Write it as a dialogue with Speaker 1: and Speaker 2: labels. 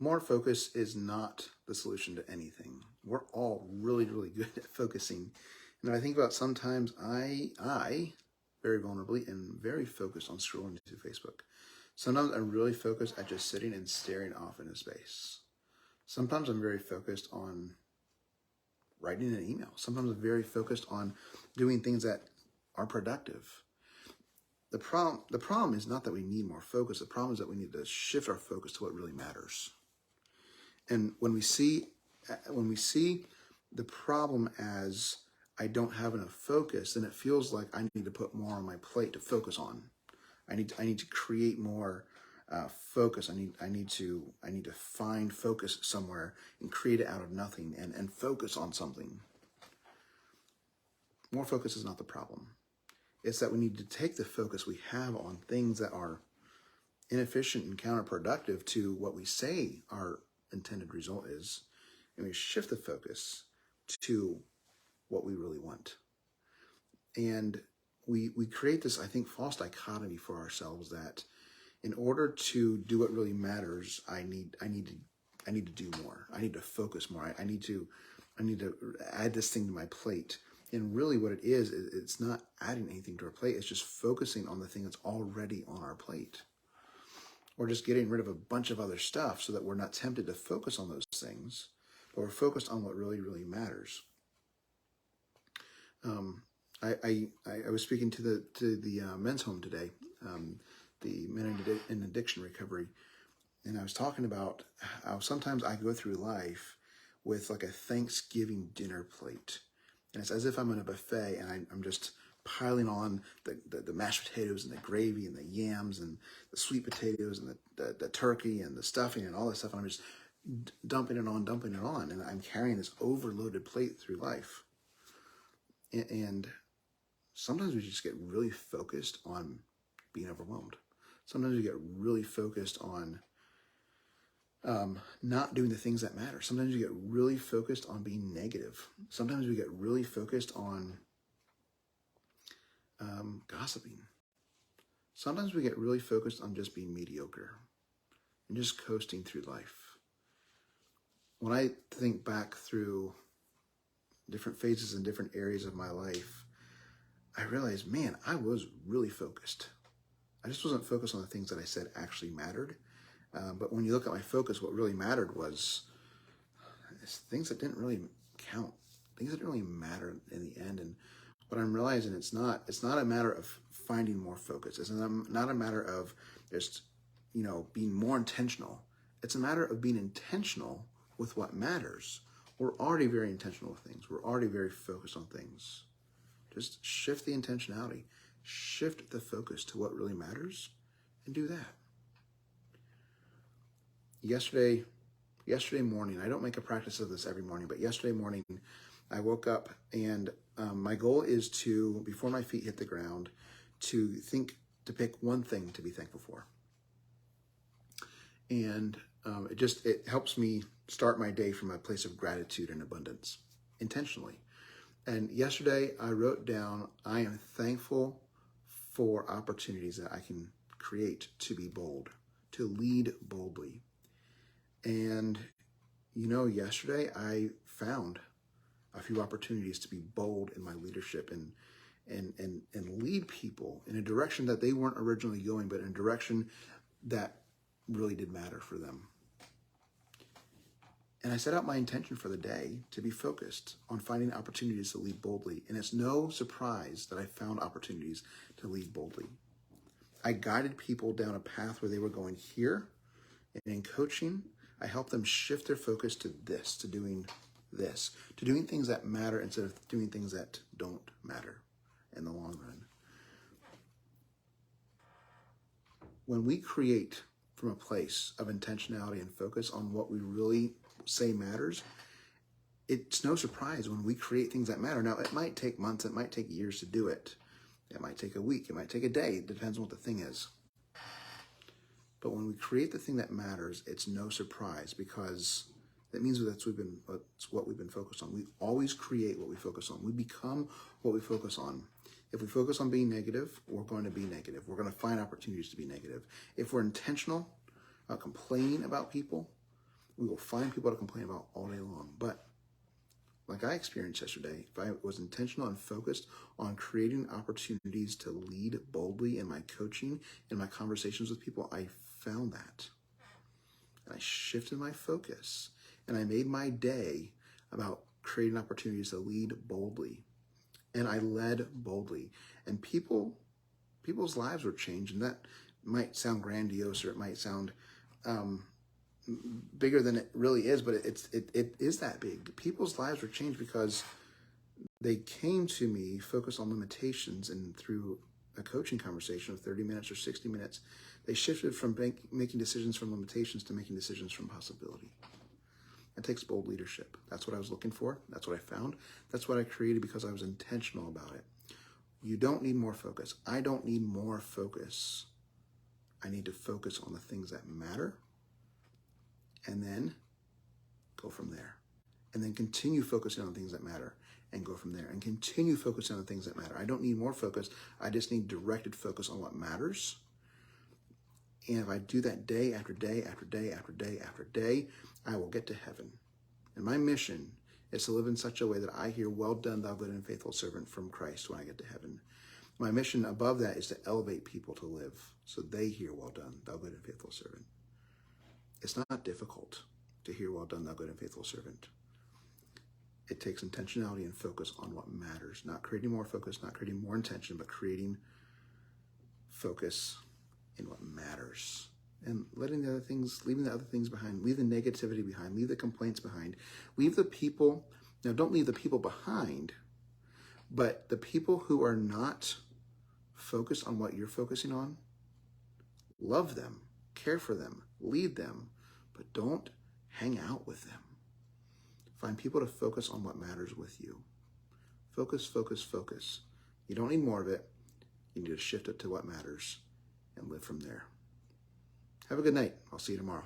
Speaker 1: more focus is not the solution to anything. We're all really, really good at focusing. And I think about sometimes I very vulnerably am very focused on scrolling through Facebook. Sometimes I'm really focused at just sitting and staring off into space. Sometimes I'm very focused on writing an email. Sometimes I'm very focused on doing things that are productive. The problem is not that we need more focus. The problem is that we need to shift our focus to what really matters. And when we see the problem as I don't have enough focus, then it feels like I need to put more on my plate to focus on. I need to create more focus. I need to find focus somewhere and create it out of nothing and focus on something. More focus is not the problem. It's that we need to take the focus we have on things that are inefficient and counterproductive to what we say our intended result is, and we shift the focus to what we really want. And we create this, I think, false dichotomy for ourselves that in order to do what really matters, I need to do more. I need to focus more. I need to add this thing to my plate. And really what it is, it's not adding anything to our plate. It's just focusing on the thing that's already on our plate. Or just getting rid of a bunch of other stuff so that we're not tempted to focus on those things, but we're focused on what really, really matters. I was speaking to the men's home today, the men in addiction recovery, and I was talking about how sometimes I go through life with like a Thanksgiving dinner plate. And it's as if I'm in a buffet and I'm just piling on the mashed potatoes and the gravy and the yams and the sweet potatoes and the turkey and the stuffing and all this stuff. And I'm just dumping it on. And I'm carrying this overloaded plate through life. And sometimes we just get really focused on being overwhelmed. Sometimes we get really focused on not doing the things that matter. Sometimes we get really focused on being negative. Sometimes we get really focused on gossiping. Sometimes we get really focused on just being mediocre and just coasting through life. When I think back through different phases and different areas of my life, I realized, man, I was really focused. I just wasn't focused on the things that I said actually mattered. But when you look at my focus, what really mattered was things that didn't really count, things that didn't really matter in the end. And what I'm realizing, it's not a matter of finding more focus. It's not a matter of just, being more intentional. It's a matter of being intentional with what matters. We're already very intentional with things. We're already very focused on things. Just shift the intentionality, shift the focus to what really matters, and do that. Yesterday morning, I don't make a practice of this every morning, but yesterday morning I woke up and my goal is to, before my feet hit the ground, to pick one thing to be thankful for. And it helps me start my day from a place of gratitude and abundance, intentionally. And yesterday I wrote down, I am thankful for opportunities that I can create to be bold, to lead boldly. And, yesterday I found a few opportunities to be bold in my leadership and lead people in a direction that they weren't originally going, but in a direction that really did matter for them. And I set out my intention for the day to be focused on finding opportunities to lead boldly. And it's no surprise that I found opportunities to lead boldly. I guided people down a path where they were going here. And in coaching, I helped them shift their focus to this, to doing this, to doing things that matter instead of doing things that don't matter in the long run. When we create from a place of intentionality and focus on what we really say matters, it's no surprise when we create things that matter. Now, it might take months, it might take years to do it. It might take a week, it might take a day. It depends on what the thing is. But when we create the thing that matters, it's no surprise because that means that's what we've been focused on. We always create what we focus on. We become what we focus on. If we focus on being negative, we're going to be negative. We're going to find opportunities to be negative. If we're intentional about complaining about people, We will find people to complain about all day long. But like I experienced yesterday, if I was intentional and focused on creating opportunities to lead boldly in my coaching, in my conversations with people, I found that. And I shifted my focus. And I made my day about creating opportunities to lead boldly. And I led boldly. And people's lives were changed. And that might sound grandiose, or it might sound bigger than it really is, but it is that big. People's lives were changed because they came to me focused on limitations, and through a coaching conversation of 30 minutes or 60 minutes, they shifted from making decisions from limitations to making decisions from possibility. It takes bold leadership. That's what I was looking for. That's what I found. That's what I created because I was intentional about it. You don't need more focus. I don't need more focus. I need to focus on the things that matter, and then go from there. And then continue focusing on things that matter and go from there, and continue focusing on the things that matter. I don't need more focus. I just need directed focus on what matters. And if I do that day after day after day after day after day, I will get to heaven. And my mission is to live in such a way that I hear, "Well done, thou good and faithful servant," from Christ when I get to heaven. My mission above that is to elevate people to live so they hear, "Well done, thou good and faithful servant." It's not difficult to hear, "Well done, thou good and faithful servant." It takes intentionality and focus on what matters, not creating more focus, not creating more intention, but creating focus in what matters, and leaving the other things behind, leave the negativity behind, leave the complaints behind, leave the people. Now, don't leave the people behind, but the people who are not focused on what you're focusing on, love them, care for them, lead them, but don't hang out with them. Find people to focus on what matters with you. Focus, focus, focus. You don't need more of it. You need to shift it to what matters and live from there. Have a good night. I'll see you tomorrow.